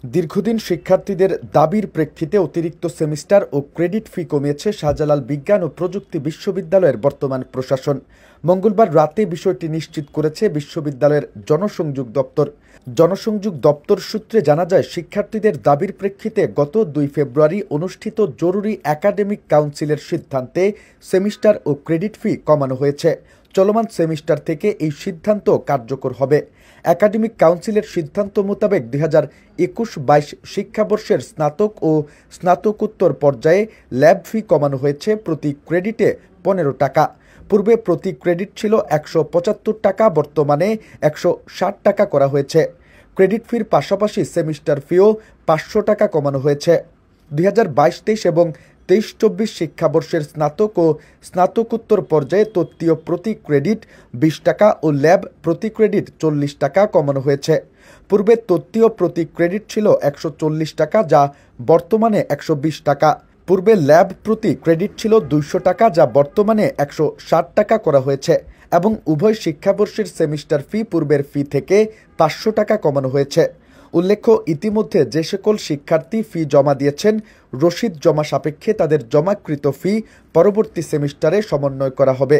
দীর্ঘদিন শিক্ষার্থীদের দাবির প্রেক্ষিতে অতিরিক্ত সেমিস্টার ও ক্রেডিট ফি কমিয়েছে শাহজালাল বিজ্ঞান ও প্রযুক্তি বিশ্ববিদ্যালয়ের বর্তমান প্রশাসন। মঙ্গলবার রাতে বিষয়টি নিশ্চিত করেছে বিশ্ববিদ্যালয়ের জনসংযোগ দপ্তর। জনসংযোগ দপ্তর সূত্রে জানা যায়, শিক্ষার্থীদের দাবির প্রেক্ষিতে গত 2 ফেব্রুয়ারি অনুষ্ঠিত জরুরি একাডেমিক কাউন্সিলের সিদ্ধান্তে সেমিস্টার ও ক্রেডিট ফি কমানো হয়েছে। চলমান সেমিস্টার থেকে এই সিদ্ধান্ত কার্যকর হবে। একাডেমিক কাউন্সিলের সিদ্ধান্ত মোতাবেক 2021-22 শিক্ষাবর্ষের স্নাতক ও স্নাতকোত্তর পর্যায়ে ল্যাব ফি কমানো হয়েছে প্রতি ক্রেডিটে 15 টাকা। পূর্বে প্রতি ক্রেডিট ছিল 175 টাকা, বর্তমানে 160 টাকা করা হয়েছে। ক্রেডিট ফির পাশাপাশি সেমিস্টার ফিও 500 টাকা কমানো হয়েছে। 2022-23 এবং 23-24 শিক্ষাবর্ষের স্নাতক ও স্নাতকোত্তর পর্যায়ে তত্ত্বীয় প্রতি ক্রেডিট 20 টাকা ও ল্যাব প্রতি ক্রেডিট 40 টাকা কমানো হয়েছে। পূর্বে তত্ত্বীয় প্রতি ক্রেডিট ছিল 140 টাকা, যা বর্তমানে 120 টাকা। পূর্বে ল্যাব প্রতি ক্রেডিট ছিল 200 টাকা, যা বর্তমানে 160 টাকা করা হয়েছে, এবং উভয় শিক্ষাবর্ষের সেমিস্টার ফি পূর্বের ফি থেকে 500 টাকা কমানো হয়েছে। উল্লেখ্য, ইতিমধ্যে যে সকল শিক্ষার্থী ফি জমা দিয়েছেন, রসিদ জমা সাপেক্ষে তাদের জমাকৃত ফি পরবর্তী সেমিস্টারে সমন্বয় করা হবে।